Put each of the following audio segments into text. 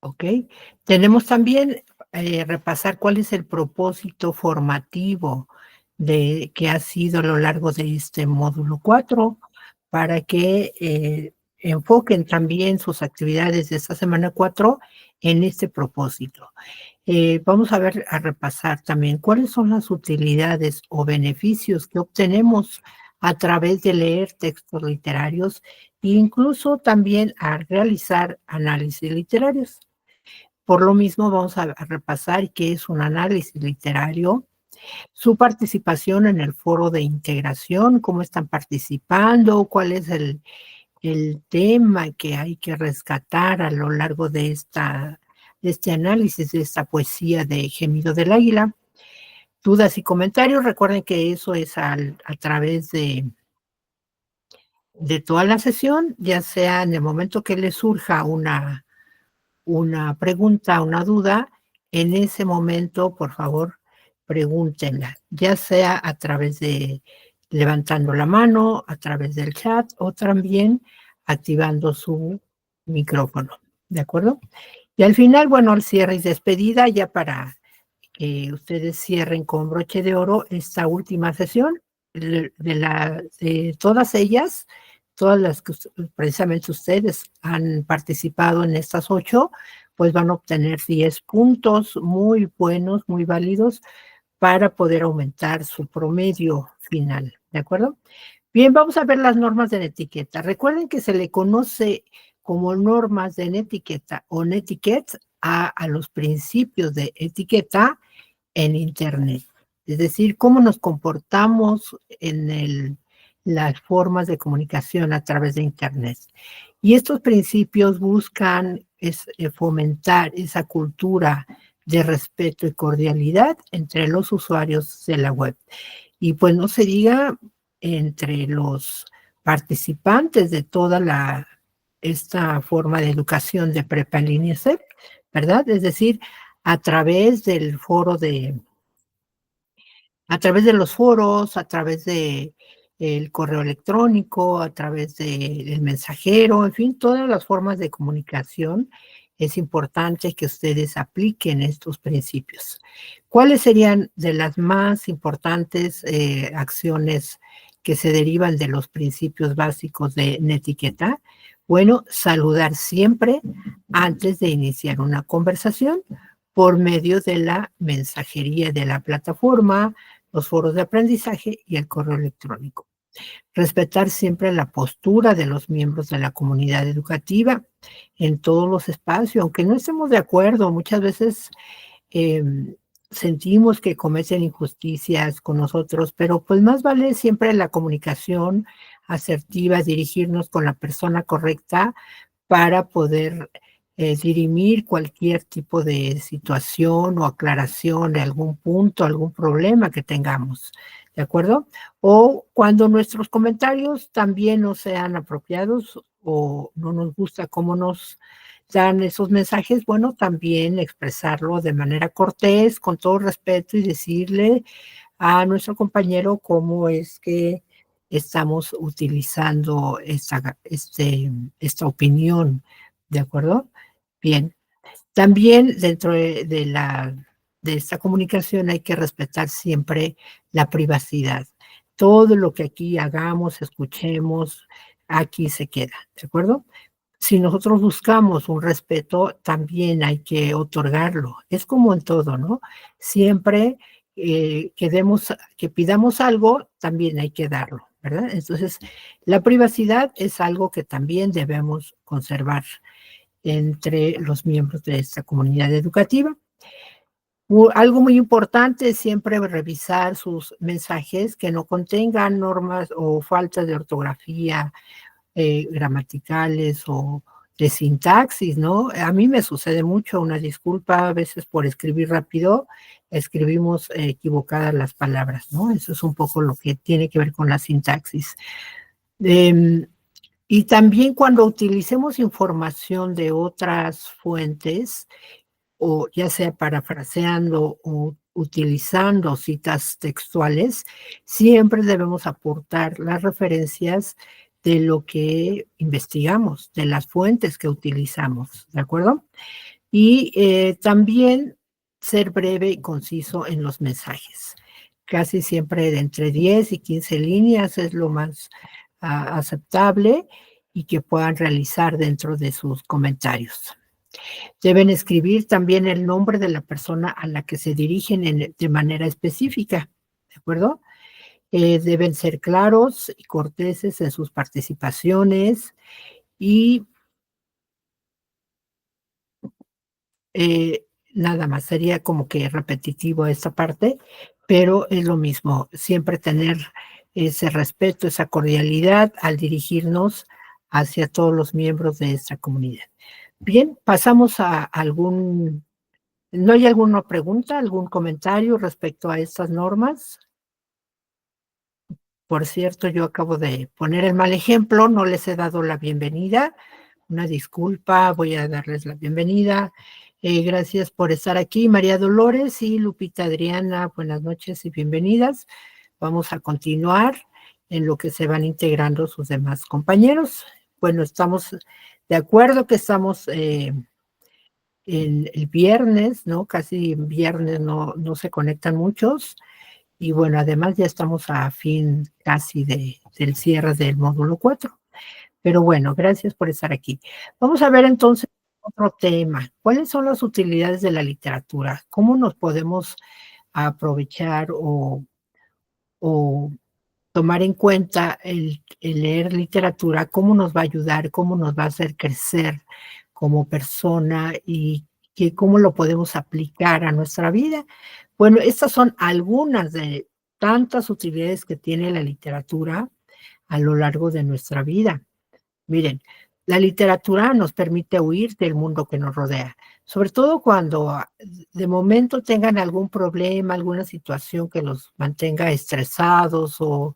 ¿ok? Tenemos también repasar cuál es el propósito formativo que ha sido a lo largo de este módulo 4 para que enfoquen también sus actividades de esta semana 4 en este propósito. Vamos a repasar también cuáles son las utilidades o beneficios que obtenemos a través de leer textos literarios e incluso también a realizar análisis literarios. Por lo mismo, vamos a repasar qué es un análisis literario, su participación en el foro de integración, cómo están participando, cuál es el tema que hay que rescatar a lo largo de este análisis, de esta poesía de Gemido del Águila. Dudas y comentarios, recuerden que eso es a través de toda la sesión, ya sea en el momento que les surja una pregunta, una duda, en ese momento, por favor, pregúntenla, ya sea a través de levantando la mano, a través del chat o también activando su micrófono, ¿de acuerdo? Y al final, bueno, el cierre y despedida, ya para que ustedes cierren con broche de oro esta última sesión, de todas ellas, todas las que precisamente ustedes han participado en estas 8, pues van a obtener 10 puntos muy buenos, muy válidos para poder aumentar su promedio final, ¿de acuerdo? Bien, vamos a ver las normas de etiqueta. Recuerden que se le conoce como normas de etiqueta o netiquette a los principios de etiqueta en Internet. Es decir, cómo nos comportamos en las formas de comunicación a través de Internet. Y estos principios buscan fomentar esa cultura de respeto y cordialidad entre los usuarios de la web. Y pues no se diga entre los participantes de toda esta forma de educación de prepa en línea CEP, ¿verdad? Es decir, a través del foro a través de los foros, a través de el correo electrónico, a través del mensajero, en fin, todas las formas de comunicación, es importante que ustedes apliquen estos principios. ¿Cuáles serían de las más importantes acciones que se derivan de los principios básicos de netiqueta? Bueno, saludar siempre antes de iniciar una conversación por medio de la mensajería de la plataforma, los foros de aprendizaje y el correo electrónico. Respetar siempre la postura de los miembros de la comunidad educativa en todos los espacios, aunque no estemos de acuerdo, muchas veces eh, sentimos que cometen injusticias con nosotros, pero pues más vale siempre la comunicación asertiva, dirigirnos con la persona correcta para poder dirimir cualquier tipo de situación o aclaración de algún punto, algún problema que tengamos, ¿de acuerdo? O cuando nuestros comentarios también no sean apropiados o no nos gusta cómo nos dan esos mensajes, bueno, también expresarlo de manera cortés, con todo respeto y decirle a nuestro compañero cómo es que estamos utilizando esta opinión, ¿de acuerdo? Bien. También dentro de esta comunicación hay que respetar siempre la privacidad. Todo lo que aquí hagamos, escuchemos, aquí se queda, ¿de acuerdo? Si nosotros buscamos un respeto, también hay que otorgarlo. Es como en todo, ¿no? Siempre que pidamos algo, también hay que darlo, ¿verdad? Entonces, la privacidad es algo que también debemos conservar entre los miembros de esta comunidad educativa. Algo muy importante es siempre revisar sus mensajes que no contengan normas o faltas de ortografía, gramaticales o de sintaxis, ¿no? A mí me sucede mucho, una disculpa a veces por escribir rápido, escribimos equivocadas las palabras, ¿no? Eso es un poco lo que tiene que ver con la sintaxis. Em, y también cuando utilicemos información de otras fuentes, o ya sea parafraseando o utilizando citas textuales, siempre debemos aportar las referencias de lo que investigamos, de las fuentes que utilizamos, ¿de acuerdo? Y también ser breve y conciso en los mensajes. Casi siempre de entre 10 y 15 líneas es lo más aceptable y que puedan realizar dentro de sus comentarios. Deben escribir también el nombre de la persona a la que se dirigen de manera específica, ¿de acuerdo? Deben ser claros y corteses en sus participaciones y nada más, sería como que repetitivo esta parte, pero es lo mismo, siempre tener ese respeto, esa cordialidad al dirigirnos hacia todos los miembros de esta comunidad. Bien, pasamos a algún, ¿no hay alguna pregunta, algún comentario respecto a estas normas? Por cierto, yo acabo de poner el mal ejemplo, no les he dado la bienvenida. Una disculpa, voy a darles la bienvenida. Gracias por estar aquí, María Dolores y Lupita Adriana. Buenas noches y bienvenidas. Vamos a continuar en lo que se van integrando sus demás compañeros. Bueno, estamos de acuerdo que estamos en el viernes, ¿no? Casi en viernes no se conectan muchos. Y bueno, además ya estamos a fin casi del cierre del módulo 4. Pero bueno, gracias por estar aquí. Vamos a ver entonces otro tema. ¿Cuáles son las utilidades de la literatura? ¿Cómo nos podemos aprovechar o tomar en cuenta el leer literatura? ¿Cómo nos va a ayudar? ¿Cómo nos va a hacer crecer como persona? Y cómo lo podemos aplicar a nuestra vida. Bueno, estas son algunas de tantas utilidades que tiene la literatura a lo largo de nuestra vida. Miren, la literatura nos permite huir del mundo que nos rodea, sobre todo cuando de momento tengan algún problema, alguna situación que los mantenga estresados o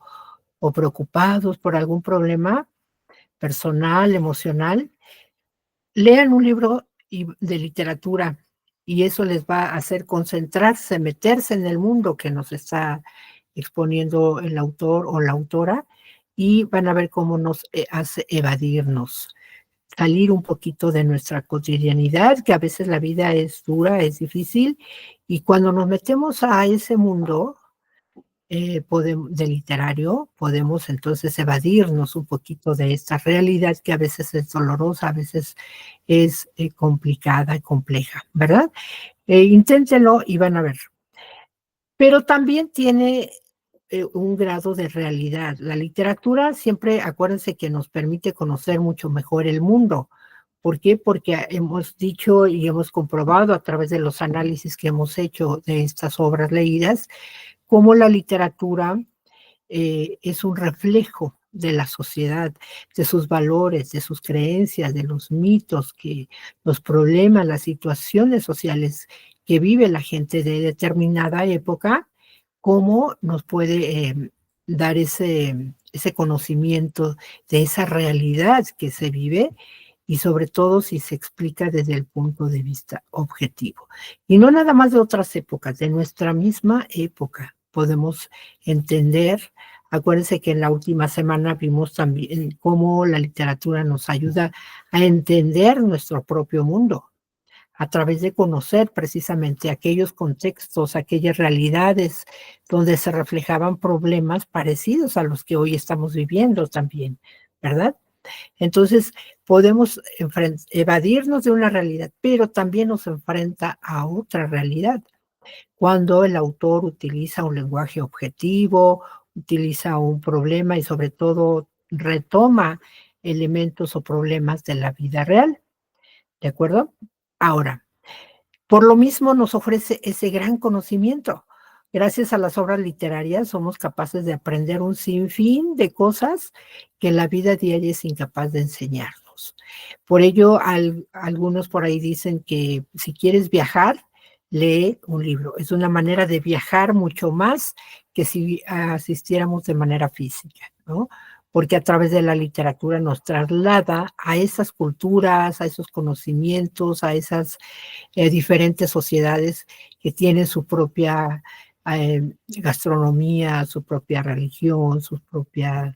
preocupados por algún problema personal, emocional. Lean un libro de literatura y eso les va a hacer concentrarse, meterse en el mundo que nos está exponiendo el autor o la autora y van a ver cómo nos hace evadirnos, salir un poquito de nuestra cotidianidad, que a veces la vida es dura, es difícil, y cuando nos metemos a ese mundo de literario, podemos entonces evadirnos un poquito de esta realidad que a veces es dolorosa, a veces es complicada y compleja, ¿verdad? Inténtenlo y van a ver. Pero también tiene un grado de realidad. La literatura siempre, acuérdense que nos permite conocer mucho mejor el mundo. ¿Por qué? Porque hemos dicho y hemos comprobado a través de los análisis que hemos hecho de estas obras leídas, cómo la literatura es un reflejo de la sociedad, de sus valores, de sus creencias, de los mitos, los problemas, las situaciones sociales que vive la gente de determinada época, cómo nos puede dar ese conocimiento de esa realidad que se vive y sobre todo si se explica desde el punto de vista objetivo. Y no nada más de otras épocas, de nuestra misma época podemos entender. Acuérdense que en la última semana vimos también cómo la literatura nos ayuda a entender nuestro propio mundo a través de conocer precisamente aquellos contextos, aquellas realidades donde se reflejaban problemas parecidos a los que hoy estamos viviendo también, ¿verdad? Entonces, podemos evadirnos de una realidad, pero también nos enfrenta a otra realidad cuando el autor utiliza un lenguaje objetivo, utiliza un problema y sobre todo retoma elementos o problemas de la vida real, ¿de acuerdo? Ahora, por lo mismo nos ofrece ese gran conocimiento. Gracias a las obras literarias somos capaces de aprender un sinfín de cosas que la vida diaria es incapaz de enseñarnos. Por ello, algunos por ahí dicen que si quieres viajar, lee un libro. Es una manera de viajar mucho más que si asistiéramos de manera física, ¿no? Porque a través de la literatura nos traslada a esas culturas, a esos conocimientos, a esas diferentes sociedades que tienen su propia gastronomía, su propia religión, sus propias,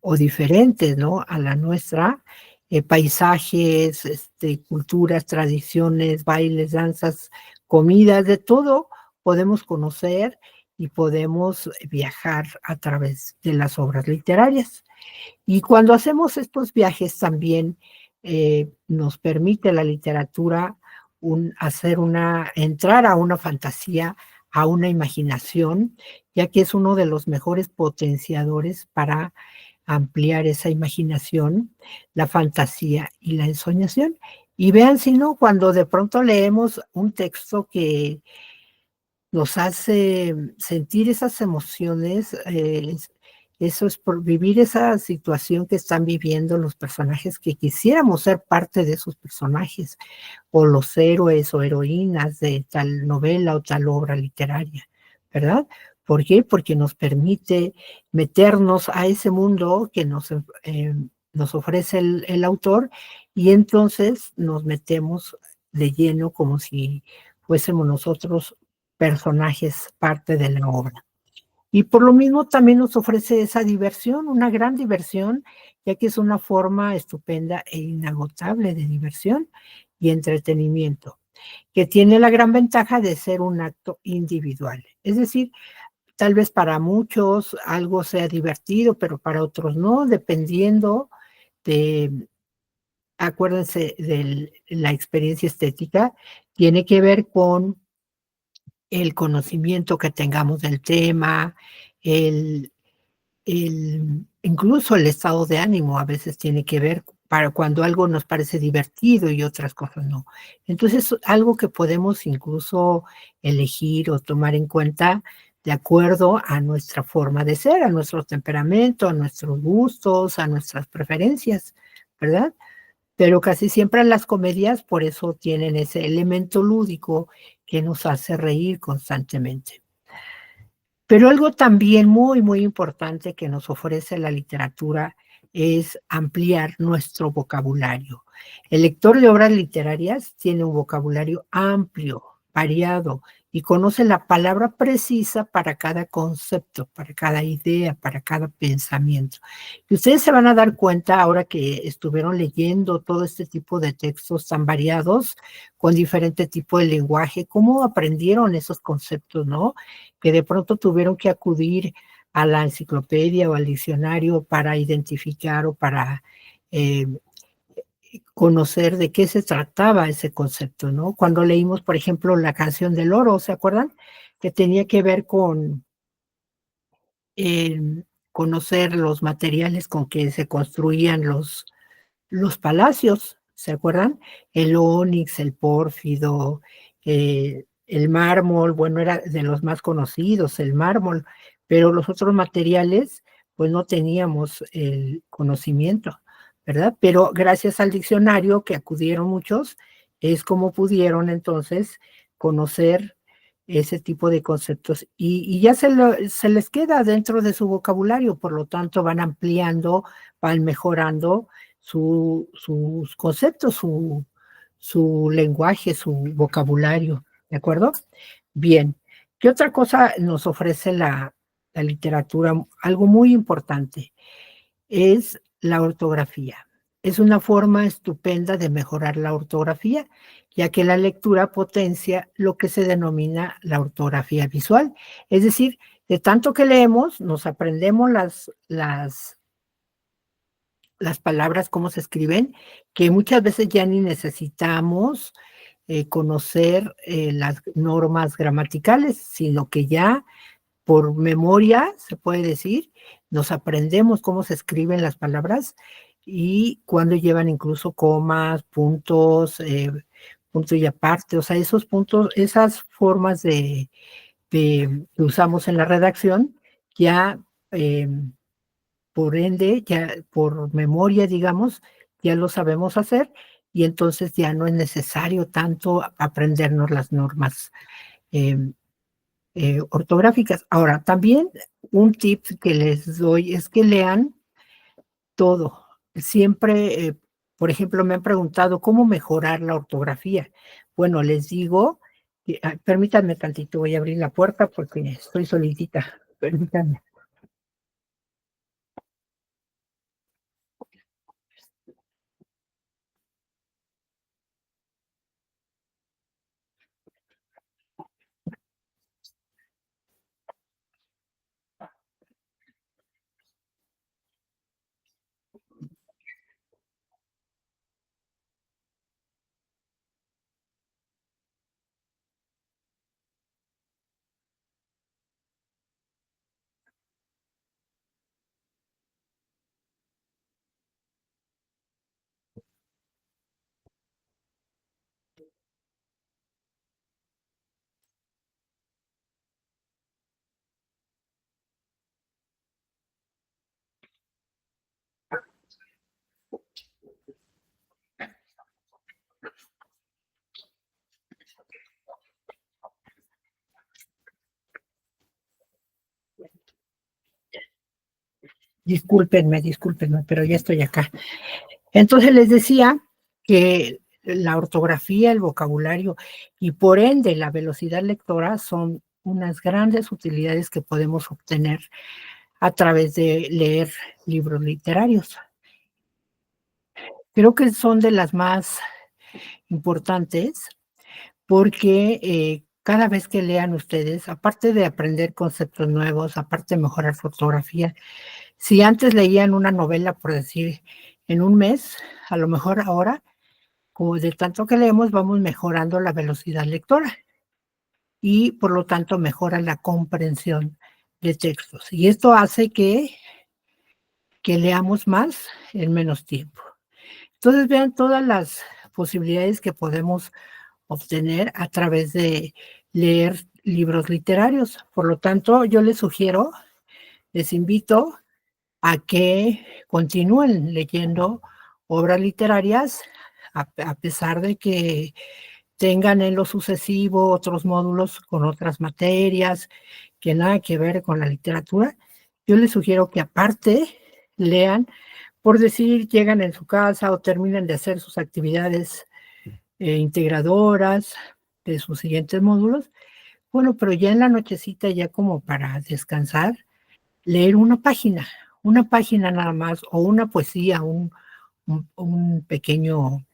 o diferentes, ¿no? A la nuestra, paisajes, culturas, tradiciones, bailes, danzas, comidas, de todo podemos conocer y podemos viajar a través de las obras literarias. Y cuando hacemos estos viajes también nos permite la literatura entrar a una fantasía, a una imaginación, ya que es uno de los mejores potenciadores para ampliar esa imaginación, la fantasía y la ensoñación. Y vean si no, cuando de pronto leemos un texto que nos hace sentir esas emociones, eso es por vivir esa situación que están viviendo los personajes, que quisiéramos ser parte de esos personajes, o los héroes o heroínas de tal novela o tal obra literaria, ¿verdad? ¿Por qué? Porque nos permite meternos a ese mundo que nos ofrece el autor, y entonces nos metemos de lleno como si fuésemos nosotros personajes, parte de la obra. Y por lo mismo también nos ofrece esa diversión, una gran diversión, ya que es una forma estupenda e inagotable de diversión y entretenimiento, que tiene la gran ventaja de ser un acto individual. Es decir, tal vez para muchos algo sea divertido, pero para otros no, dependiendo de, acuérdense de la experiencia estética, tiene que ver con el conocimiento que tengamos del tema, el incluso el estado de ánimo a veces tiene que ver para cuando algo nos parece divertido y otras cosas no. Entonces, algo que podemos incluso elegir o tomar en cuenta de acuerdo a nuestra forma de ser, a nuestro temperamento, a nuestros gustos, a nuestras preferencias, ¿verdad? Pero casi siempre las comedias por eso tienen ese elemento lúdico que nos hace reír constantemente. Pero algo también muy, muy importante que nos ofrece la literatura es ampliar nuestro vocabulario. El lector de obras literarias tiene un vocabulario amplio, variado, y conoce la palabra precisa para cada concepto, para cada idea, para cada pensamiento. Y ustedes se van a dar cuenta ahora que estuvieron leyendo todo este tipo de textos tan variados, con diferente tipo de lenguaje, cómo aprendieron esos conceptos, ¿no? Que de pronto tuvieron que acudir a la enciclopedia o al diccionario para identificar o para eh, conocer de qué se trataba ese concepto, ¿no? Cuando leímos, por ejemplo, la canción del oro, ¿se acuerdan? Que tenía que ver con conocer los materiales con que se construían los palacios, ¿se acuerdan? El ónix, el pórfido, el mármol, bueno, era de los más conocidos, el mármol, pero los otros materiales, pues no teníamos el conocimiento, ¿verdad? Pero gracias al diccionario que acudieron muchos, es como pudieron entonces conocer ese tipo de conceptos y ya se les queda dentro de su vocabulario, por lo tanto van ampliando, van mejorando sus conceptos, su lenguaje, su vocabulario, ¿de acuerdo? Bien, ¿qué otra cosa nos ofrece la literatura? Algo muy importante es la ortografía. Es una forma estupenda de mejorar la ortografía, ya que la lectura potencia lo que se denomina la ortografía visual. Es decir, de tanto que leemos, nos aprendemos las palabras, cómo se escriben, que muchas veces ya ni necesitamos conocer las normas gramaticales, sino que ya por memoria, se puede decir, nos aprendemos cómo se escriben las palabras y cuando llevan incluso comas, puntos, punto y aparte, o sea, esos puntos, esas formas que usamos en la redacción, ya por ende, ya por memoria, digamos, ya lo sabemos hacer y entonces ya no es necesario tanto aprendernos las normas ortográficas. Ahora, también un tip que les doy es que lean todo. Siempre, por ejemplo, me han preguntado cómo mejorar la ortografía. Bueno, les digo, permítanme tantito, voy a abrir la puerta porque estoy solitita. Permítanme. Discúlpenme, pero ya estoy acá. Entonces les decía que la ortografía, el vocabulario y por ende la velocidad lectora son unas grandes utilidades que podemos obtener a través de leer libros literarios. Creo que son de las más importantes porque cada vez que lean ustedes, aparte de aprender conceptos nuevos, aparte de mejorar su ortografía, si antes leían una novela, por decir, en un mes, a lo mejor ahora, como de tanto que leemos, vamos mejorando la velocidad lectora y por lo tanto mejora la comprensión de textos. Y esto hace que leamos más en menos tiempo. Entonces vean todas las posibilidades que podemos obtener a través de leer libros literarios. Por lo tanto, yo les sugiero, les invito a que continúen leyendo obras literarias, a pesar de que tengan en lo sucesivo otros módulos con otras materias que nada que ver con la literatura. Yo les sugiero que aparte lean, por decir, llegan en su casa o terminan de hacer sus actividades integradoras de sus siguientes módulos. Bueno, pero ya en la nochecita, ya como para descansar, leer una página nada más, o una poesía, un pequeño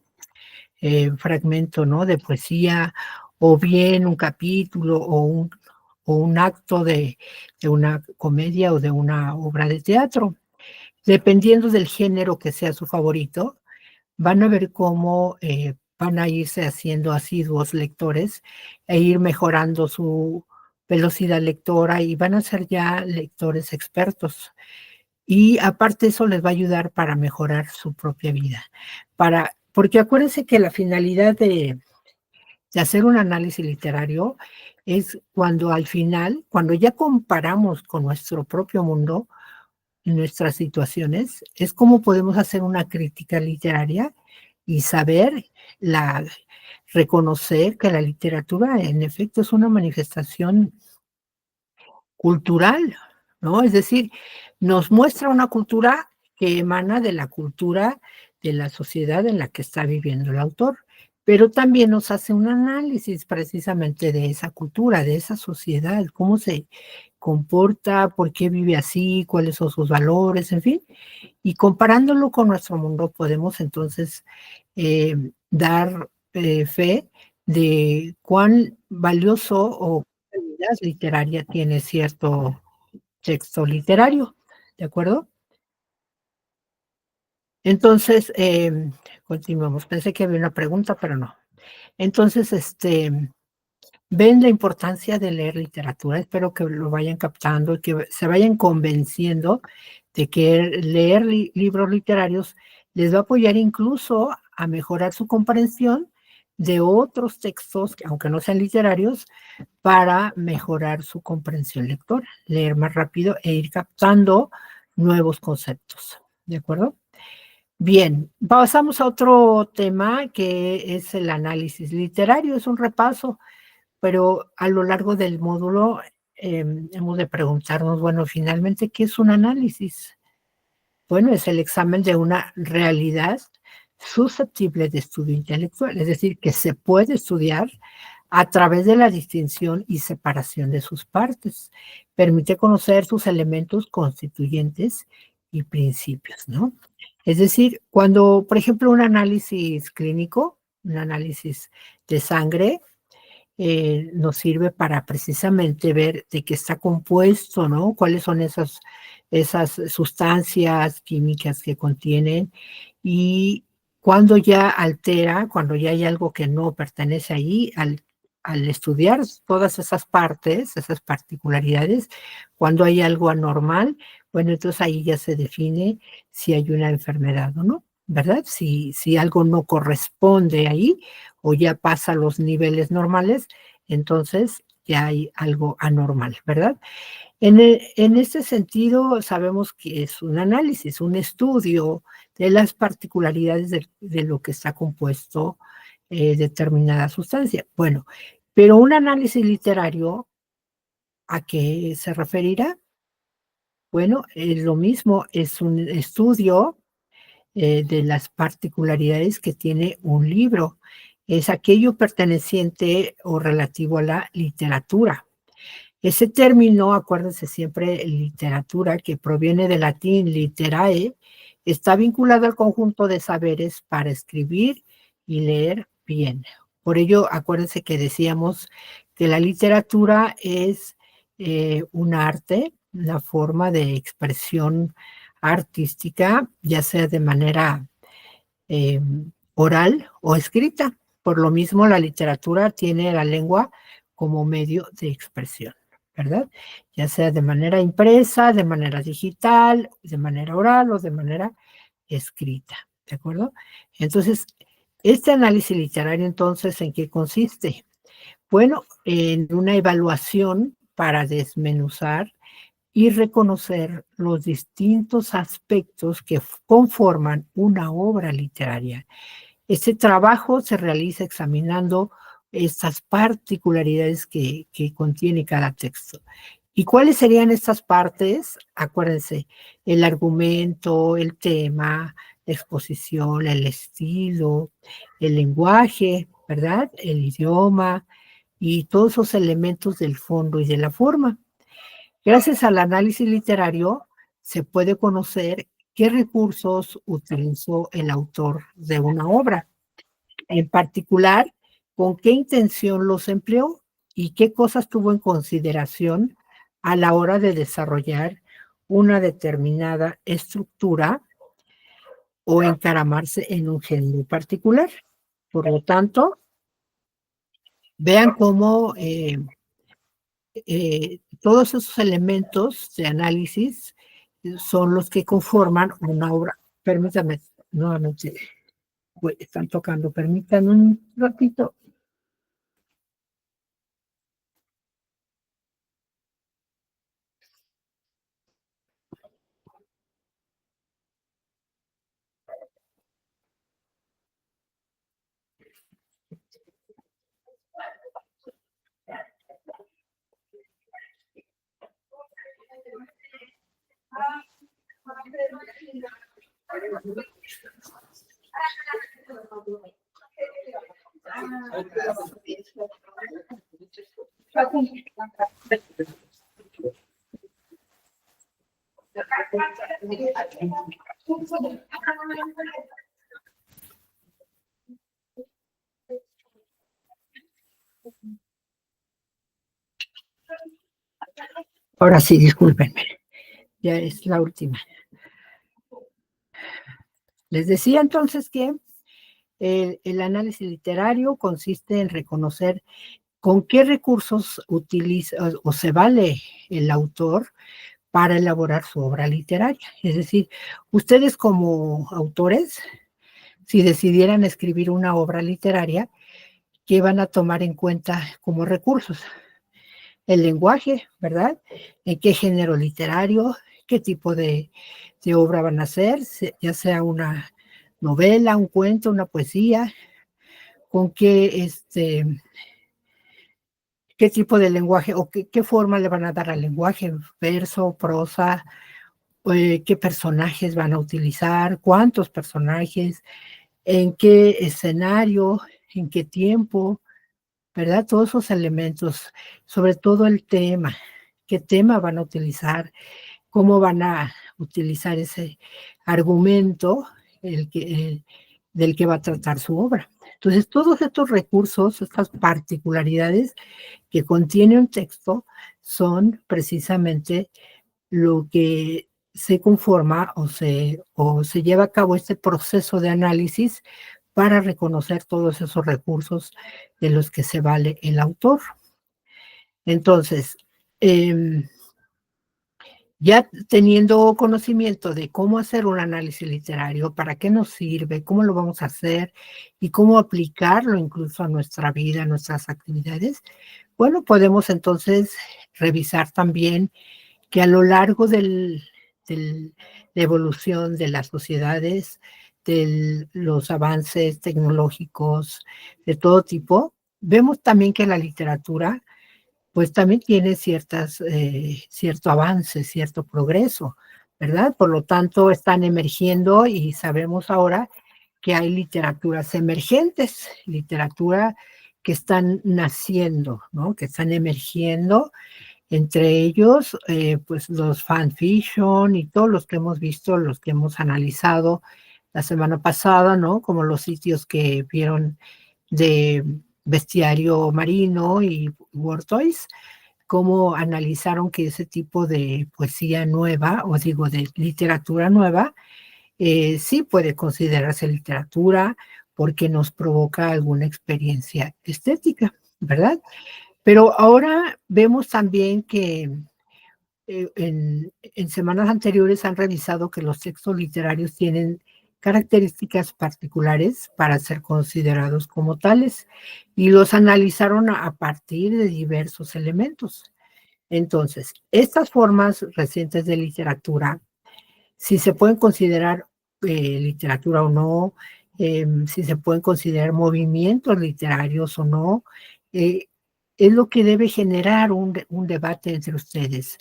fragmento, ¿no? De poesía, o bien un capítulo, o un acto de una comedia o de una obra de teatro. Dependiendo del género que sea su favorito, van a ver cómo van a irse haciendo asiduos lectores e ir mejorando su velocidad lectora y van a ser ya lectores expertos. Y aparte eso les va a ayudar para mejorar su propia vida. Porque acuérdense que la finalidad de hacer un análisis literario es cuando al final, cuando ya comparamos con nuestro propio mundo, nuestras situaciones, es cómo podemos hacer una crítica literaria y saber, la, reconocer que la literatura en efecto es una manifestación cultural, ¿no? Es decir, nos muestra una cultura que emana de la cultura de la sociedad en la que está viviendo el autor, pero también nos hace un análisis precisamente de esa cultura, de esa sociedad, cómo se comporta, por qué vive así, cuáles son sus valores, en fin. Y comparándolo con nuestro mundo, podemos entonces dar fe de cuán valioso o calidad literaria tiene cierto texto literario, ¿de acuerdo? Entonces, continuamos. Pensé que había una pregunta, pero no. Entonces, ven la importancia de leer literatura. Espero que lo vayan captando y que se vayan convenciendo de que leer libros literarios les va a apoyar incluso a mejorar su comprensión de otros textos, aunque no sean literarios, para mejorar su comprensión lectora, leer más rápido e ir captando nuevos conceptos. ¿De acuerdo? Bien, pasamos a otro tema que es el análisis literario. Es un repaso, pero a lo largo del módulo hemos de preguntarnos, bueno, finalmente, ¿qué es un análisis? Bueno, es el examen de una realidad susceptible de estudio intelectual, es decir, que se puede estudiar a través de la distinción y separación de sus partes. Permite conocer sus elementos constituyentes y principios, ¿no? Es decir, cuando, por ejemplo, un análisis clínico, un análisis de sangre, nos sirve para precisamente ver de qué está compuesto, ¿no? Cuáles son esas sustancias químicas que contienen y cuando ya altera, cuando ya hay algo que no pertenece ahí, al estudiar todas esas partes, esas particularidades, cuando hay algo anormal, bueno, entonces ahí ya se define si hay una enfermedad o no, ¿verdad? Si algo no corresponde ahí o ya pasa los niveles normales, entonces ya hay algo anormal, ¿verdad? En este sentido, sabemos que es un análisis, un estudio de las particularidades de lo que está compuesto determinada sustancia. Bueno, pero un análisis literario, ¿a qué se referirá? Bueno, es lo mismo, es un estudio de las particularidades que tiene un libro. Es aquello perteneciente o relativo a la literatura. Ese término, acuérdense siempre, literatura, que proviene del latín literae, está vinculado al conjunto de saberes para escribir y leer bien. Por ello, acuérdense que decíamos que la literatura es un arte, una forma de expresión artística, ya sea de manera eh, oral o escrita. Por lo mismo, la literatura tiene la lengua como medio de expresión, ¿verdad? Ya sea de manera impresa, de manera digital, de manera oral o de manera escrita, ¿de acuerdo? Entonces, este análisis literario, entonces, ¿en qué consiste? Bueno, en una evaluación para desmenuzar y reconocer los distintos aspectos que conforman una obra literaria. Este trabajo se realiza examinando estas particularidades que contiene cada texto. ¿Y cuáles serían estas partes? Acuérdense, el argumento, el tema, la exposición, el estilo, el lenguaje, ¿verdad? El idioma y todos esos elementos del fondo y de la forma. Gracias al análisis literario se puede conocer qué recursos utilizó el autor de una obra, en particular, con qué intención los empleó y qué cosas tuvo en consideración a la hora de desarrollar una determinada estructura o encaramarse en un género particular. Por lo tanto, vean cómo todos esos elementos de análisis son los que conforman una obra. Permítame, nuevamente, están tocando, permítanme un ratito. Ahora sí, discúlpenme, ya es la última. Les decía entonces que el análisis literario consiste en reconocer con qué recursos utiliza o se vale el autor para elaborar su obra literaria. Es decir, ustedes como autores, si decidieran escribir una obra literaria, ¿qué van a tomar en cuenta como recursos? El lenguaje, ¿verdad? ¿En qué género literario? ¿Qué tipo de obra van a hacer? Ya sea una novela, un cuento, una poesía, con qué tipo de lenguaje o qué forma le van a dar al lenguaje, verso, prosa, qué personajes van a utilizar, cuántos personajes, en qué escenario, en qué tiempo, ¿verdad? Todos esos elementos, sobre todo el tema, qué tema van a utilizar, cómo van a utilizar ese argumento del que va a tratar su obra. Entonces, todos estos recursos, estas particularidades que contiene un texto, son precisamente lo que se conforma o se lleva a cabo este proceso de análisis para reconocer todos esos recursos de los que se vale el autor. Entonces, eh, ya teniendo conocimiento de cómo hacer un análisis literario, para qué nos sirve, cómo lo vamos a hacer y cómo aplicarlo incluso a nuestra vida, a nuestras actividades, bueno, podemos entonces revisar también que a lo largo de la evolución de las sociedades, de los avances tecnológicos de todo tipo, vemos también que la literatura pues también tiene cierto avance, cierto progreso, ¿verdad? Por lo tanto, están emergiendo y sabemos ahora que hay literaturas emergentes, literatura que están naciendo, ¿no? Que están emergiendo, entre ellos, pues los fanfiction y todos los que hemos visto, los que hemos analizado la semana pasada, ¿no? Como los sitios que vieron de Bestiario Marino y Word Toys, cómo analizaron que ese tipo de poesía nueva, o digo, de literatura nueva, sí puede considerarse literatura porque nos provoca alguna experiencia estética, ¿verdad? Pero ahora vemos también que en semanas anteriores han revisado que los textos literarios tienen características particulares para ser considerados como tales y los analizaron a partir de diversos elementos. Entonces, estas formas recientes de literatura, si se pueden considerar literatura o no, si se pueden considerar movimientos literarios o no, eh, es lo que debe generar un debate entre ustedes.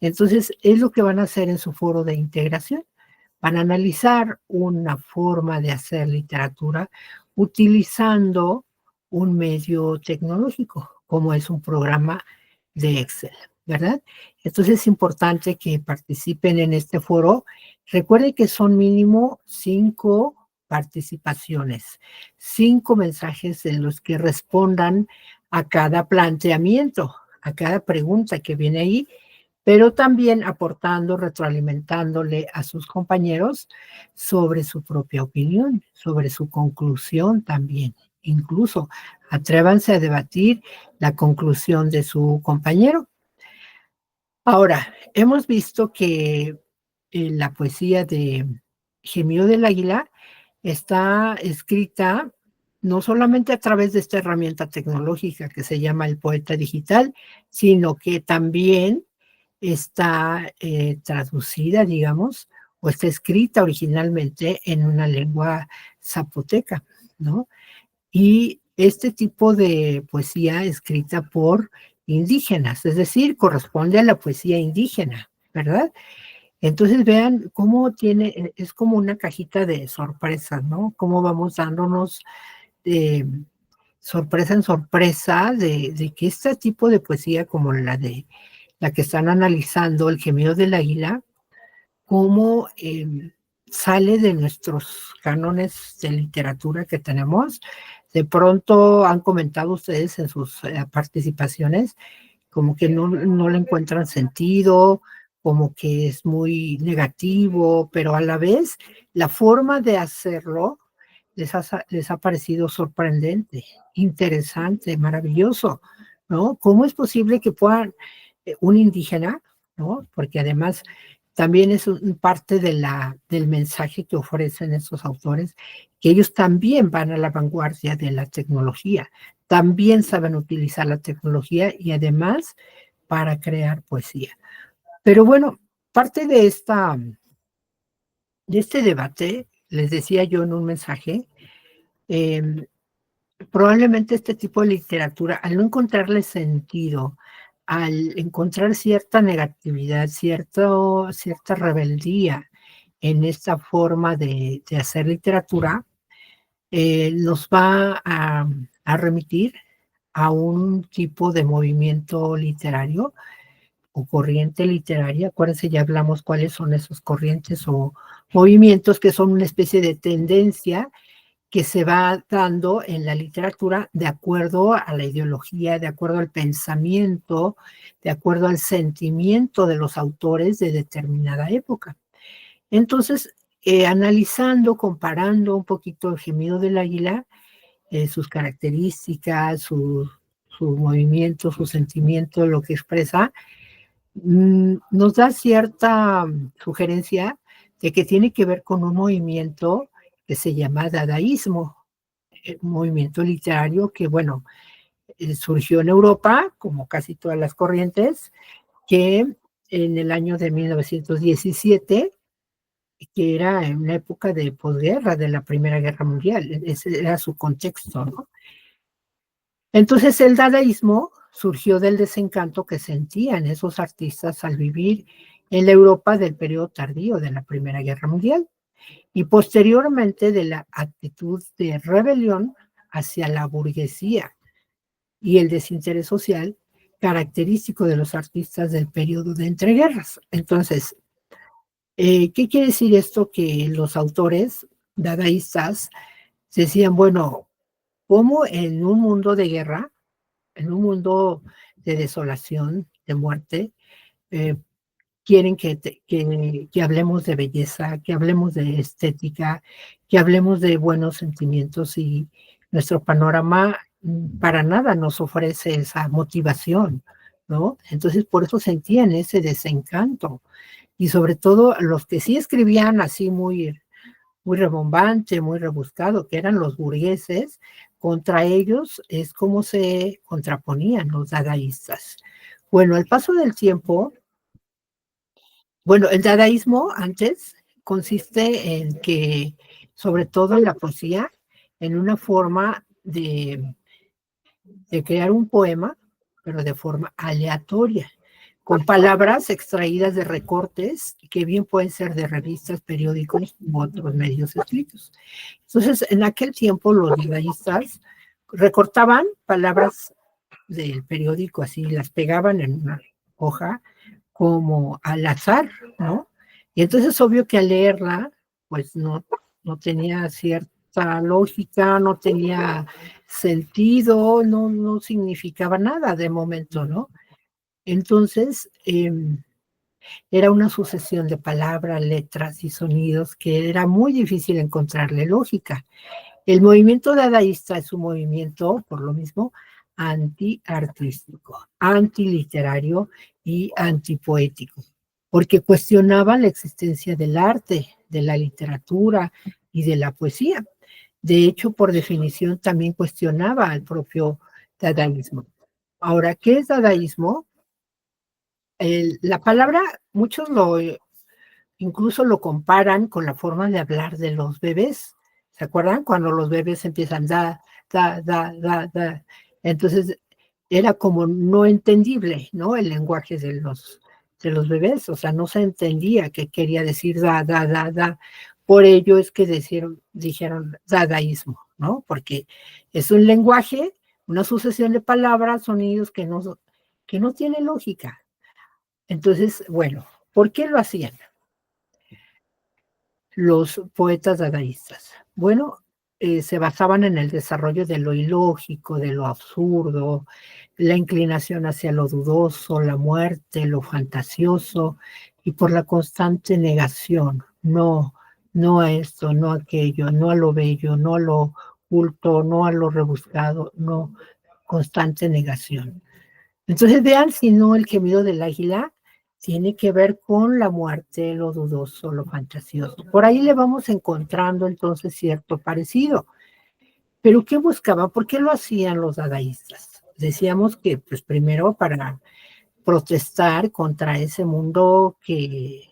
Entonces, es lo que van a hacer en su foro de integración. Van a analizar una forma de hacer literatura utilizando un medio tecnológico, como es un programa de Excel, ¿verdad? Entonces es importante que participen en este foro. Recuerden que son mínimo 5 participaciones, 5 mensajes en los que respondan a cada planteamiento, a cada pregunta que viene ahí, pero también aportando, retroalimentándole a sus compañeros sobre su propia opinión, sobre su conclusión también. Incluso atrévanse a debatir la conclusión de su compañero. Ahora, hemos visto que la poesía de Gemió del Águila está escrita no solamente a través de esta herramienta tecnológica que se llama el poeta digital, sino que también está traducida, digamos, o está escrita originalmente en una lengua zapoteca, ¿no? Y este tipo de poesía escrita por indígenas, es decir, corresponde a la poesía indígena, ¿verdad? Entonces vean cómo tiene, es como una cajita de sorpresas, ¿no? Cómo vamos dándonos de sorpresa en sorpresa de que este tipo de poesía como la que están analizando, El gemido del águila, cómo sale de nuestros cánones de literatura que tenemos. De pronto han comentado ustedes en sus participaciones como que no le encuentran sentido, como que es muy negativo, pero a la vez la forma de hacerlo les ha parecido sorprendente, interesante, maravilloso, ¿no? ¿Cómo es posible que puedan un indígena, ¿no? Porque además también es parte del mensaje que ofrecen estos autores, que ellos también van a la vanguardia de la tecnología, también saben utilizar la tecnología y además para crear poesía. Pero bueno, parte de este debate, les decía yo en un mensaje, eh, probablemente este tipo de literatura, al no encontrarle sentido, al encontrar cierta negatividad, cierta rebeldía en esta forma de hacer literatura, nos va a remitir a un tipo de movimiento literario o corriente literaria. Acuérdense, ya hablamos cuáles son esos corrientes o movimientos que son una especie de tendencia que se va dando en la literatura de acuerdo a la ideología, de acuerdo al pensamiento, de acuerdo al sentimiento de los autores de determinada época. Entonces, analizando, comparando un poquito el gemido del águila, sus características, su movimiento, su sentimiento, lo que expresa, nos da cierta sugerencia de que tiene que ver con un movimiento que se llama dadaísmo, un movimiento literario que, bueno, surgió en Europa, como casi todas las corrientes, que en el año de 1917, que era en una época de posguerra, de la Primera Guerra Mundial, ese era su contexto, ¿no? Entonces el dadaísmo surgió del desencanto que sentían esos artistas al vivir en la Europa del periodo tardío de la Primera Guerra Mundial y posteriormente de la actitud de rebelión hacia la burguesía y el desinterés social característico de los artistas del periodo de entreguerras. Entonces, ¿qué quiere decir esto? Que los autores dadaístas decían, bueno, ¿cómo en un mundo de guerra, en un mundo de desolación, de muerte, eh, quieren que hablemos de belleza, que hablemos de estética, que hablemos de buenos sentimientos y nuestro panorama para nada nos ofrece esa motivación, ¿no? Entonces por eso sentían ese desencanto y sobre todo los que sí escribían así muy rebombante, muy rebuscado, que eran los burgueses, contra ellos es como se contraponían los dadaístas. Bueno, al paso del tiempo, bueno, el dadaísmo antes consiste en que, sobre todo en la poesía, en una forma de crear un poema, pero de forma aleatoria, con palabras extraídas de recortes que bien pueden ser de revistas, periódicos u otros medios escritos. Entonces, en aquel tiempo los dadaístas recortaban palabras del periódico, así las pegaban en una hoja como al azar, ¿no? Y entonces obvio que al leerla, pues no tenía cierta lógica, no tenía sentido, no significaba nada de momento, ¿no? Entonces, era una sucesión de palabras, letras y sonidos que era muy difícil encontrarle lógica. El movimiento dadaísta es un movimiento, por lo mismo, antiartístico, antiliterario y antipoético, porque cuestionaba la existencia del arte, de la literatura y de la poesía. De hecho, por definición, también cuestionaba al propio dadaísmo. Ahora, ¿qué es dadaísmo? La palabra, muchos incluso lo comparan con la forma de hablar de los bebés. ¿Se acuerdan? Cuando los bebés empiezan da. Entonces era como no entendible, ¿no? El lenguaje de los bebés, o sea, no se entendía qué quería decir da. Por ello es que dijeron dadaísmo, ¿no? Porque es un lenguaje, una sucesión de palabras, sonidos que no tiene lógica. Entonces, bueno, ¿por qué lo hacían los poetas dadaístas? Bueno, se basaban en el desarrollo de lo ilógico, de lo absurdo, la inclinación hacia lo dudoso, la muerte, lo fantasioso, y por la constante negación, no a esto, no a aquello, no a lo bello, no a lo oculto, no a lo rebuscado, no, constante negación. Entonces vean si no el gemido del águila tiene que ver con la muerte, lo dudoso, lo fantasioso. Por ahí le vamos encontrando entonces cierto parecido. Pero ¿qué buscaban? ¿Por qué lo hacían los dadaístas? Decíamos que pues primero para protestar contra ese mundo que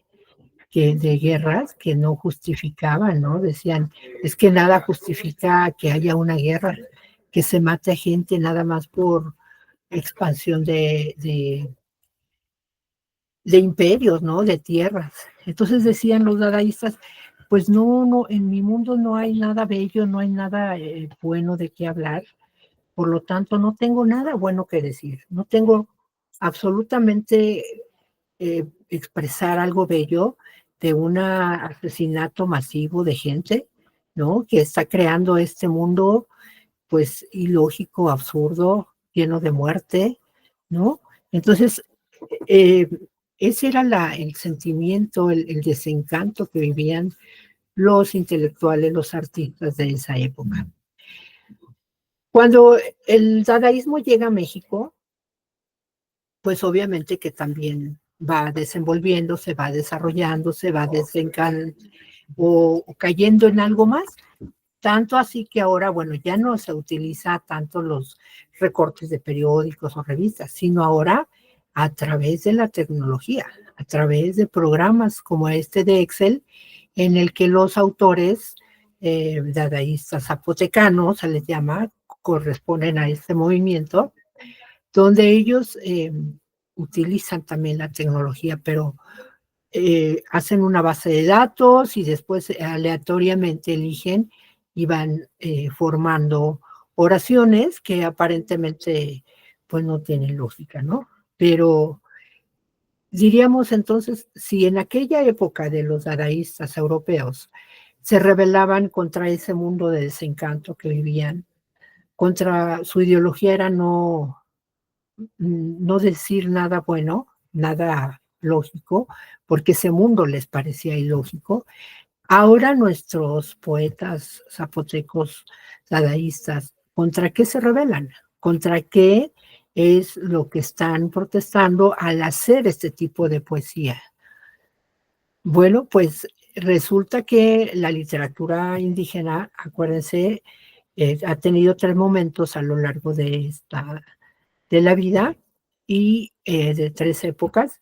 de guerras que no justificaban, ¿no? Decían, es que nada justifica que haya una guerra, que se mate a gente nada más por expansión de imperios, ¿no? De tierras. Entonces decían los dadaístas, pues no, en mi mundo no hay nada bello, no hay nada bueno de qué hablar, por lo tanto no tengo nada bueno que decir, no tengo absolutamente expresar algo bello de un asesinato masivo de gente, ¿no? Que está creando este mundo, pues, ilógico, absurdo, lleno de muerte, ¿no? Entonces, eh, ese era el sentimiento, el desencanto que vivían los intelectuales, los artistas de esa época. Cuando el dadaísmo llega a México, pues obviamente que también va desenvolviendo, se va desarrollando, se va desencantando o cayendo en algo más. Tanto así que ahora, bueno, ya no se utiliza tanto los recortes de periódicos o revistas, sino ahora a través de la tecnología, a través de programas como este de Excel, en el que los autores dadaístas zapotecanos, se les llama, corresponden a este movimiento. donde ellos utilizan también la tecnología, pero hacen una base de datos y después aleatoriamente eligen y van formando oraciones que aparentemente pues no tienen lógica, ¿no? Pero diríamos entonces, si en aquella época de los dadaístas europeos se rebelaban contra ese mundo de desencanto que vivían, contra su ideología era no decir nada bueno, nada lógico, porque ese mundo les parecía ilógico. Ahora nuestros poetas zapotecos, dadaístas, ¿contra qué se rebelan? ¿Contra qué es lo que están protestando al hacer este tipo de poesía? Bueno, pues resulta que la literatura indígena, acuérdense, ha tenido 3 momentos a lo largo de la vida y de 3 épocas,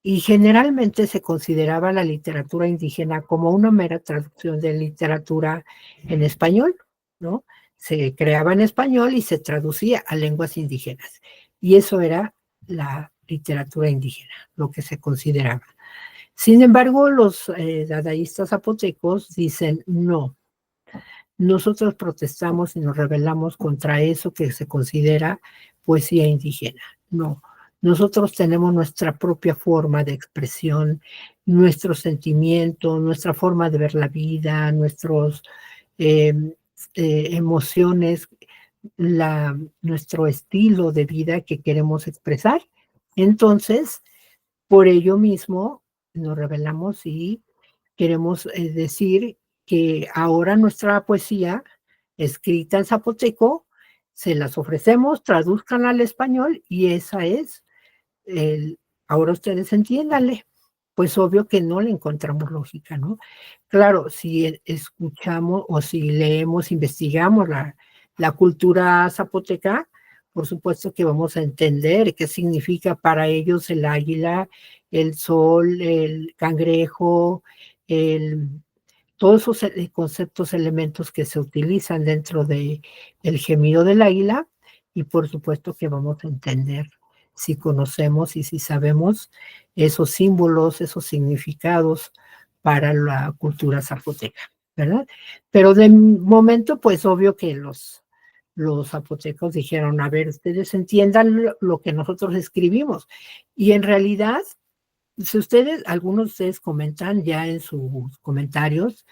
y generalmente se consideraba la literatura indígena como una mera traducción de literatura en español, ¿no? Se creaba en español y se traducía a lenguas indígenas. Y eso era la literatura indígena, lo que se consideraba. Sin embargo, los dadaístas zapotecos dicen no. Nosotros protestamos y nos rebelamos contra eso que se considera poesía indígena. No, nosotros tenemos nuestra propia forma de expresión, nuestros sentimientos, nuestra forma de ver la vida, nuestras emociones, nuestro estilo de vida que queremos expresar. Entonces, por ello mismo, nos rebelamos y queremos decir que ahora nuestra poesía, escrita en zapoteco, se las ofrecemos, traduzcan al español y esa es ahora ustedes entiéndanle. Pues obvio que no le encontramos lógica, ¿no? Claro, si escuchamos o si leemos, investigamos la cultura zapoteca, por supuesto que vamos a entender qué significa para ellos el águila, el sol, el cangrejo, el, todos esos conceptos, elementos que se utilizan dentro de el gemido del águila, y por supuesto que vamos a entender si conocemos y si sabemos esos símbolos, esos significados para la cultura zapoteca, ¿verdad? Pero de momento, pues obvio que los zapotecos dijeron, a ver, ustedes entiendan lo que nosotros escribimos. Y en realidad, si ustedes, algunos de ustedes comentan ya en sus comentarios,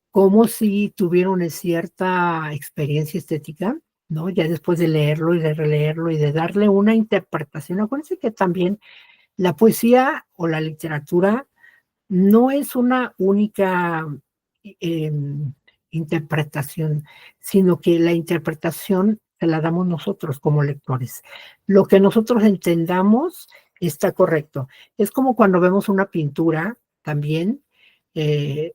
como si tuvieron cierta experiencia estética, ¿no? Ya después de leerlo y de releerlo y de darle una interpretación. Acuérdense que también la poesía o la literatura no es una única eh, interpretación, sino que la interpretación se la damos nosotros como lectores. Lo que nosotros entendamos está correcto. Es como cuando vemos una pintura también, eh,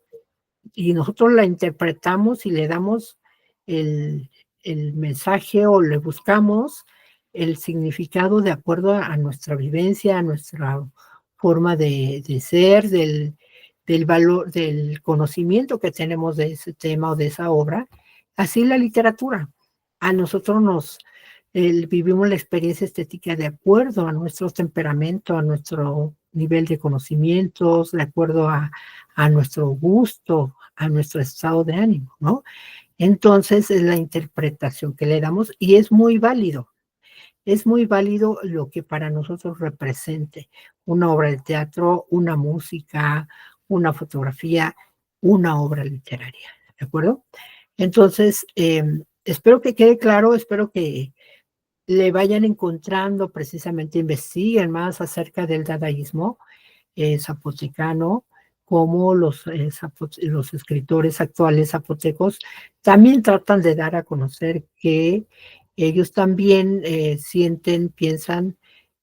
y nosotros la interpretamos y le damos el, el mensaje o le buscamos el significado de acuerdo a nuestra vivencia, a nuestra forma de ser, del valor, del conocimiento que tenemos de ese tema o de esa obra. Así la literatura. A nosotros vivimos la experiencia estética de acuerdo a nuestro temperamento, a nuestro nivel de conocimientos, de acuerdo a nuestro gusto, a nuestro estado de ánimo, ¿no? Entonces es la interpretación que le damos y es muy válido lo que para nosotros represente una obra de teatro, una música, una fotografía, una obra literaria, ¿de acuerdo? Entonces, espero que quede claro, espero que le vayan encontrando, precisamente investiguen más acerca del dadaísmo zapotecano, como los escritores actuales zapotecos también tratan de dar a conocer que ellos también sienten, piensan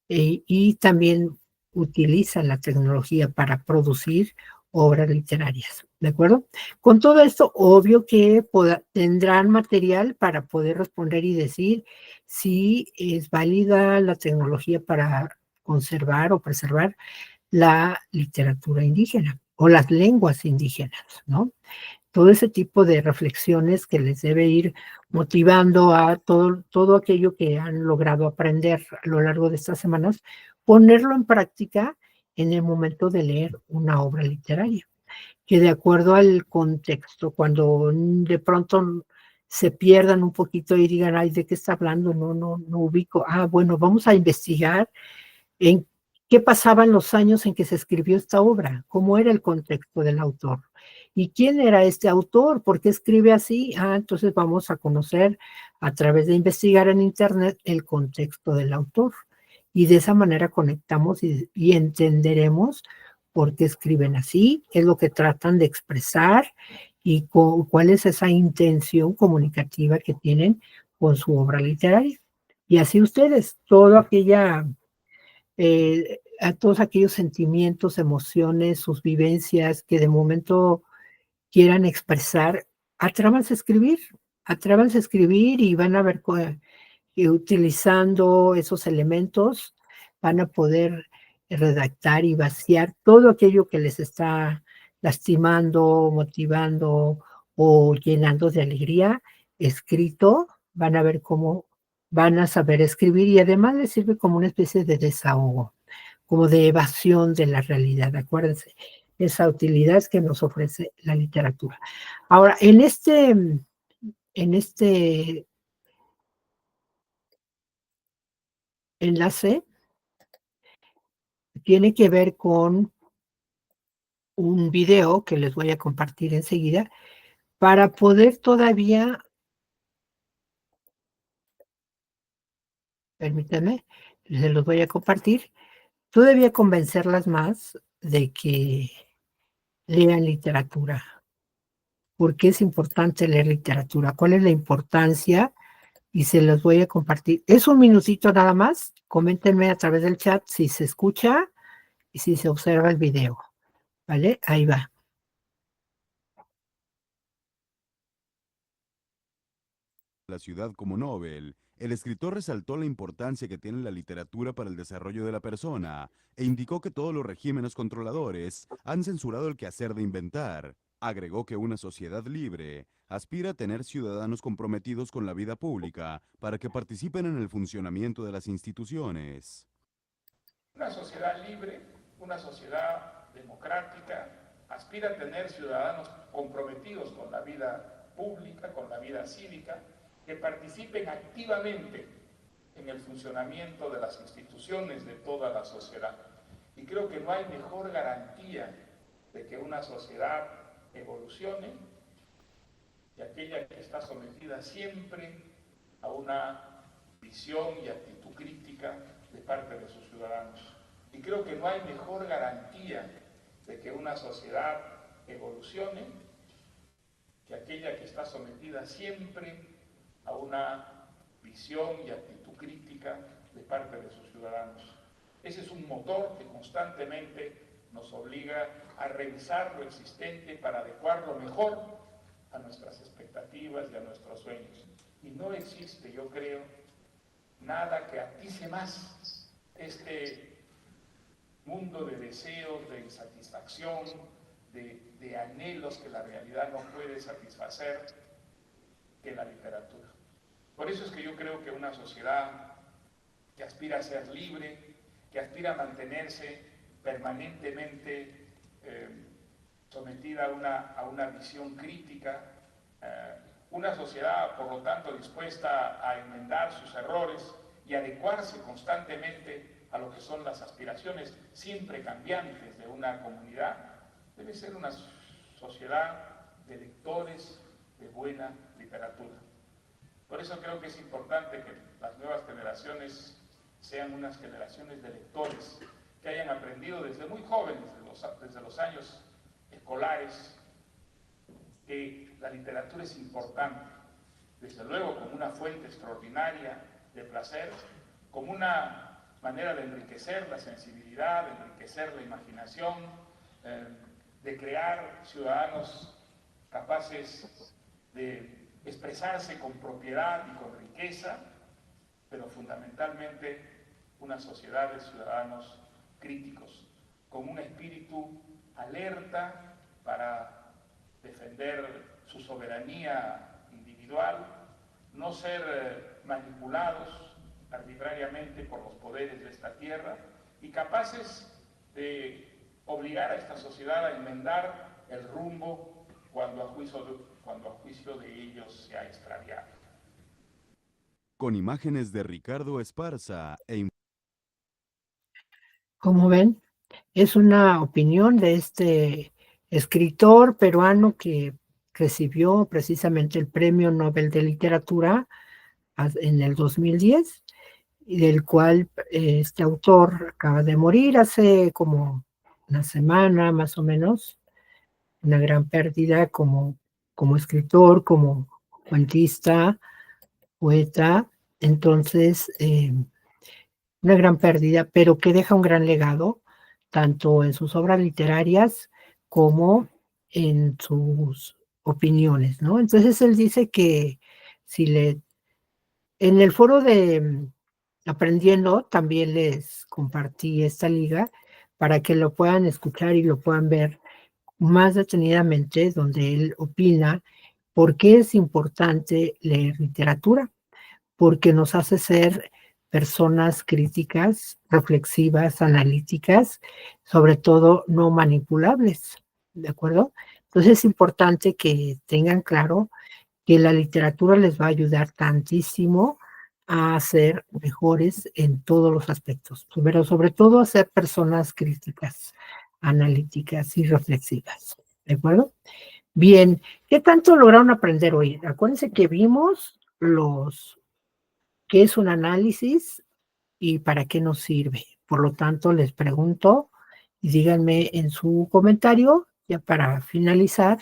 y también utilizan la tecnología para producir obras literarias, ¿de acuerdo? Con todo esto, obvio que tendrán material para poder responder y decir si es válida la tecnología para conservar o preservar la literatura indígena o las lenguas indígenas, ¿no? todo ese tipo de reflexiones que les debe ir motivando a todo aquello que han logrado aprender a lo largo de estas semanas, ponerlo en práctica en el momento de leer una obra literaria, que de acuerdo al contexto, cuando de pronto se pierdan un poquito y digan: "Ay, ¿de qué está hablando? No ubico". Ah, bueno, vamos a investigar en qué pasaba en los años en que se escribió esta obra, cómo era el contexto del autor. ¿Y quién era este autor? ¿Por qué escribe así? Ah, entonces vamos a conocer a través de investigar en Internet el contexto del autor. Y de esa manera conectamos y entenderemos por qué escriben así, qué es lo que tratan de expresar y cuál es esa intención comunicativa que tienen con su obra literaria. Y así ustedes, toda aquella a todos aquellos sentimientos, emociones, sus vivencias que de momento quieran expresar, atrévanse a escribir y van a ver que utilizando esos elementos van a poder redactar y vaciar todo aquello que les está lastimando, motivando o llenando de alegría, escrito, van a ver cómo van a saber escribir y además les sirve como una especie de desahogo, como de evasión de la realidad, acuérdense, esa utilidad que nos ofrece la literatura. Ahora, en este enlace tiene que ver con un video que les voy a compartir enseguida, para poder todavía, permítanme, se los voy a compartir, todavía convencerlas más de que lean literatura. ¿Por qué es importante leer literatura? ¿Cuál es la importancia? Y se los voy a compartir. Es un minutito nada más. Coméntenme a través del chat si se escucha y si se observa el video, ¿vale? Ahí va. La ciudad como Nobel, el escritor resaltó la importancia que tiene la literatura para el desarrollo de la persona e indicó que todos los regímenes controladores han censurado el quehacer de inventar. Agregó que una sociedad libre aspira a tener ciudadanos comprometidos con la vida pública para que participen en el funcionamiento de las instituciones. Una sociedad libre, una sociedad democrática, aspira a tener ciudadanos comprometidos con la vida pública, con la vida cívica, que participen activamente en el funcionamiento de las instituciones de toda la sociedad. Y creo que no hay mejor garantía de que una sociedad evolucione que aquella que está sometida siempre a una visión y actitud crítica de parte de sus ciudadanos. Y creo que no hay mejor garantía de que una sociedad evolucione que aquella que está sometida siempre a una visión y actitud crítica de parte de sus ciudadanos. Ese es un motor que constantemente nos obliga a revisar lo existente para adecuarlo mejor a nuestras expectativas y a nuestros sueños. Y no existe, yo creo, nada que atice más este mundo de deseos, de insatisfacción, de anhelos que la realidad no puede satisfacer que la literatura. Por eso es que yo creo que una sociedad que aspira a ser libre, que aspira a mantenerse permanentemente sometida a una visión crítica, una sociedad, por lo tanto, dispuesta a enmendar sus errores y adecuarse constantemente a lo que son las aspiraciones siempre cambiantes de una comunidad, debe ser una sociedad de lectores de buena literatura. Por eso creo que es importante que las nuevas generaciones sean unas generaciones de lectores que hayan aprendido desde muy jóvenes, desde los años escolares, que la literatura es importante, desde luego como una fuente extraordinaria de placer, como una manera de enriquecer la sensibilidad, de enriquecer la imaginación, de crear ciudadanos capaces de expresarse con propiedad y con riqueza, pero fundamentalmente una sociedad de ciudadanos críticos, con un espíritu alerta para defender su soberanía individual, no ser manipulados arbitrariamente por los poderes de esta tierra y capaces de obligar a esta sociedad a enmendar el rumbo cuando a juicio de ellos se ha extraviado. Con imágenes de Ricardo Esparza Como ven, es una opinión de este escritor peruano que recibió precisamente el Premio Nobel de Literatura en el 2010, y del cual este autor acaba de morir hace como una semana más o menos. Una gran pérdida como escritor, como cuentista, poeta. Entonces, una gran pérdida, pero que deja un gran legado, tanto en sus obras literarias como en sus opiniones, ¿no? Entonces él dice que si le, en el foro de Aprendiendo también les compartí esta liga para que lo puedan escuchar y lo puedan ver más detenidamente, donde él opina por qué es importante leer literatura, porque nos hace ser personas críticas, reflexivas, analíticas, sobre todo no manipulables, ¿de acuerdo? Entonces es importante que tengan claro que la literatura les va a ayudar tantísimo a ser mejores en todos los aspectos, pero sobre todo a ser personas críticas, analíticas y reflexivas, ¿de acuerdo? Bien, ¿qué tanto lograron aprender hoy? Acuérdense que vimos qué es un análisis y para qué nos sirve. Por lo tanto, les pregunto y díganme en su comentario, ya para finalizar,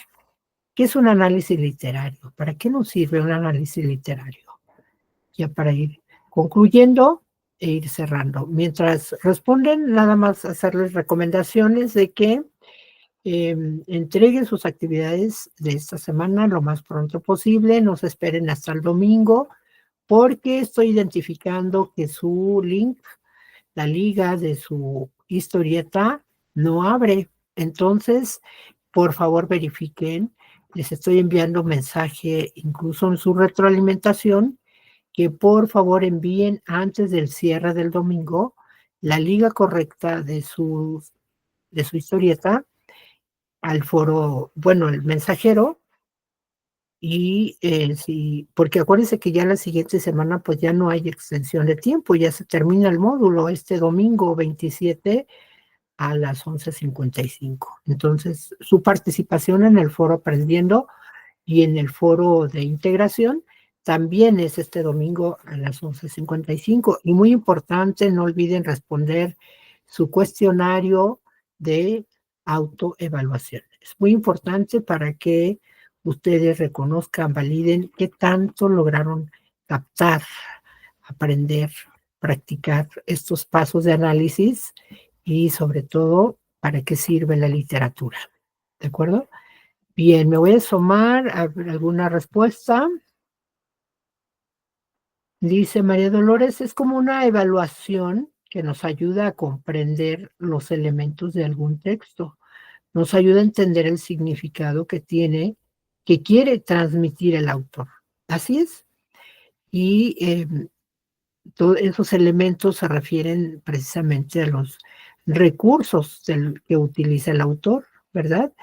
¿qué es un análisis literario? ¿Para qué nos sirve un análisis literario? Ya para ir concluyendo e ir cerrando. Mientras responden, nada más hacerles recomendaciones de que entreguen sus actividades de esta semana lo más pronto posible, no se esperen hasta el domingo, porque estoy identificando que su link, la liga de su historieta, no abre. Entonces, por favor, verifiquen. Les estoy enviando mensaje, incluso en su retroalimentación, que por favor envíen antes del cierre del domingo la liga correcta de su historieta al foro, bueno, el mensajero. Y sí, porque acuérdense que ya la siguiente semana pues ya no hay extensión de tiempo, ya se termina el módulo este domingo 27 a las 11:55. Entonces, su participación en el foro Aprendiendo y en el foro de integración también es este domingo a las 11:55. Y muy importante, no olviden responder su cuestionario de autoevaluación. Es muy importante para que ustedes reconozcan, validen qué tanto lograron captar, aprender, practicar estos pasos de análisis y sobre todo para qué sirve la literatura. ¿De acuerdo? Bien, me voy a asomar a ver alguna respuesta. Dice María Dolores, es como una evaluación que nos ayuda a comprender los elementos de algún texto. Nos ayuda a entender el significado que quiere transmitir el autor. Así es. Y todos esos elementos se refieren precisamente a los recursos que utiliza el autor, ¿verdad?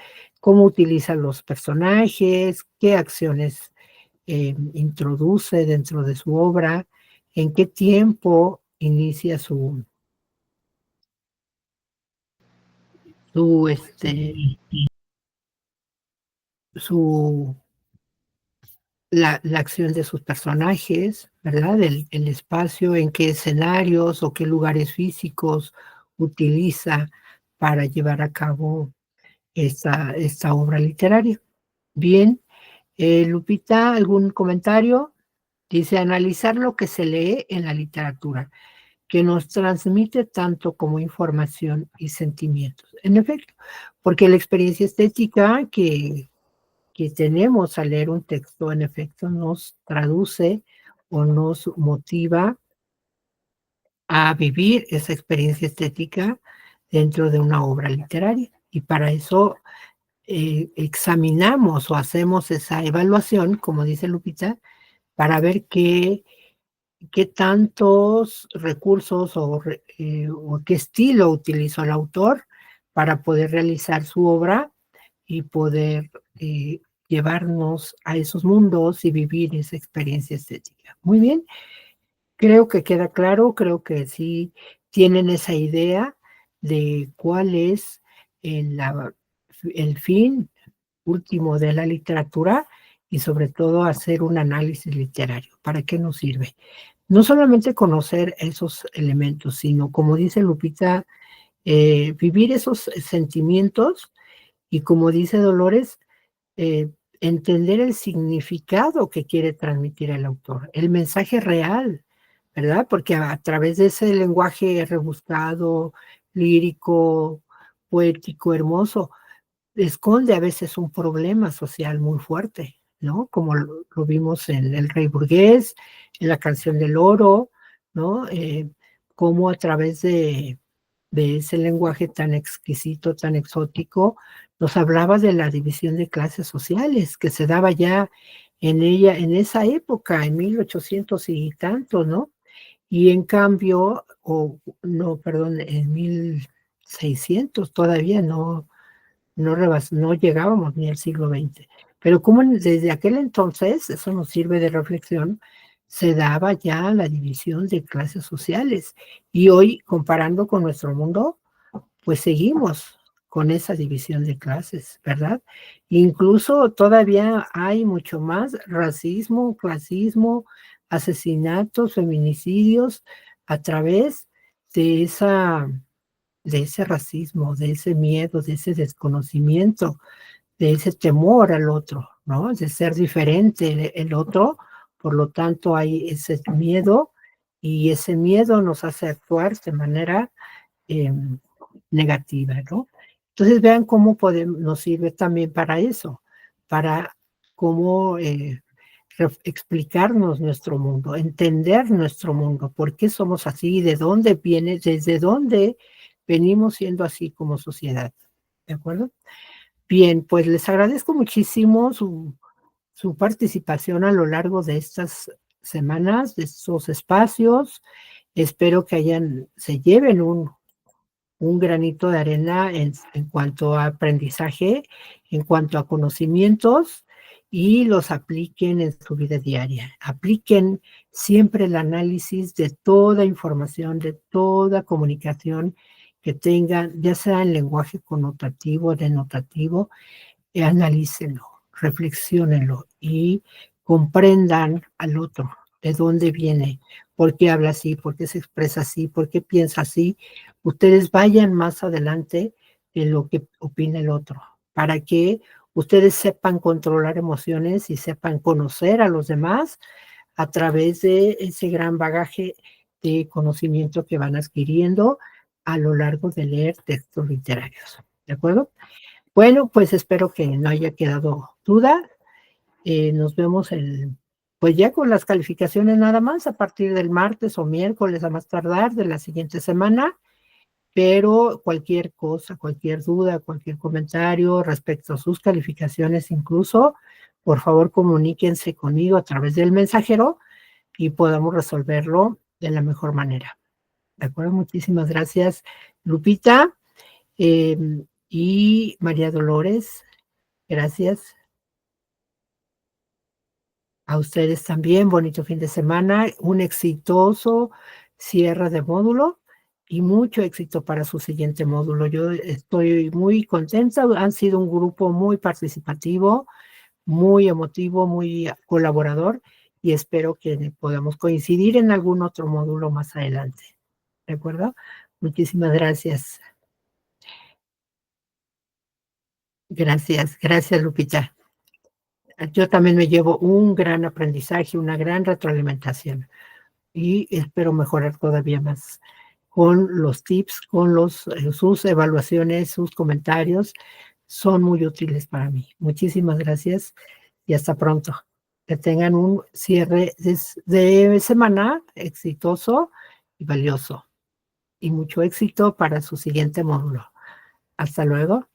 Cómo utiliza los personajes, qué acciones introduce dentro de su obra, en qué tiempo inicia su, su la acción de sus personajes, ¿verdad? El espacio, en qué escenarios o qué lugares físicos utiliza para llevar a cabo esta obra literaria. Bien, Lupita, ¿algún comentario? Dice, analizar lo que se lee en la literatura, que nos transmite tanto como información y sentimientos. En efecto, porque la experiencia estética que tenemos al leer un texto, en efecto, nos traduce o nos motiva a vivir esa experiencia estética dentro de una obra literaria. Y para eso examinamos o hacemos esa evaluación, como dice Lupita, para ver qué tantos recursos o qué estilo utilizó el autor para poder realizar su obra y poder llevarnos a esos mundos y vivir esa experiencia estética. Muy bien, creo que queda claro, creo que sí tienen esa idea de cuál es el fin último de la literatura y sobre todo hacer un análisis literario. ¿Para qué nos sirve? No solamente conocer esos elementos, sino, como dice Lupita, vivir esos sentimientos y, como dice Dolores, entender el significado que quiere transmitir el autor, el mensaje real, ¿verdad? Porque a través de ese lenguaje rebuscado, lírico, poético, hermoso, esconde a veces un problema social muy fuerte, ¿no? Como lo vimos en El Rey Burgués, en La Canción del Oro, ¿no? Cómo a través de ese lenguaje tan exquisito, tan exótico, nos hablaba de la división de clases sociales que se daba ya en esa época, en 1800 y tantos, ¿no? Y en cambio, no, perdón, en 1600 todavía no llegábamos ni al siglo XX. Pero como desde aquel entonces, eso nos sirve de reflexión, se daba ya la división de clases sociales. Y hoy, comparando con nuestro mundo, pues seguimos con esa división de clases, ¿verdad? Incluso todavía hay mucho más racismo, clasismo, asesinatos, feminicidios a través de ese racismo, de ese miedo, de ese desconocimiento, de ese temor al otro, ¿no? De ser diferente el otro, por lo tanto hay ese miedo y ese miedo nos hace actuar de manera eh, negativa, ¿no? Entonces vean cómo nos sirve también para eso, para cómo explicarnos nuestro mundo, entender nuestro mundo, por qué somos así, de dónde viene, desde dónde venimos siendo así como sociedad, ¿de acuerdo? Bien, pues les agradezco muchísimo su participación a lo largo de estas semanas, de estos espacios. Espero que se lleven un granito de arena en cuanto a aprendizaje, en cuanto a conocimientos y los apliquen en su vida diaria. Apliquen siempre el análisis de toda información, de toda comunicación que tengan, ya sea en lenguaje connotativo, denotativo, analícenlo, reflexiónenlo y comprendan al otro, de dónde viene, por qué habla así, por qué se expresa así, por qué piensa así. Ustedes vayan más adelante de lo que opina el otro, para que ustedes sepan controlar emociones y sepan conocer a los demás a través de ese gran bagaje de conocimiento que van adquiriendo a lo largo de leer textos literarios. ¿De acuerdo? Bueno, pues espero que no haya quedado duda. Nos vemos pues ya con las calificaciones nada más a partir del martes o miércoles a más tardar de la siguiente semana, pero cualquier cosa, cualquier duda, cualquier comentario respecto a sus calificaciones incluso, por favor comuníquense conmigo a través del mensajero y podamos resolverlo de la mejor manera. ¿De acuerdo? Muchísimas gracias, Lupita. Y María Dolores, gracias. A ustedes también, bonito fin de semana, un exitoso cierre de módulo y mucho éxito para su siguiente módulo. Yo estoy muy contenta, han sido un grupo muy participativo, muy emotivo, muy colaborador y espero que podamos coincidir en algún otro módulo más adelante. ¿De acuerdo? Muchísimas gracias. Gracias, Lupita. Yo también me llevo un gran aprendizaje, una gran retroalimentación y espero mejorar todavía más con los tips, con sus evaluaciones, sus comentarios. Son muy útiles para mí. Muchísimas gracias y hasta pronto. Que tengan un cierre de semana exitoso y valioso y mucho éxito para su siguiente módulo. Hasta luego.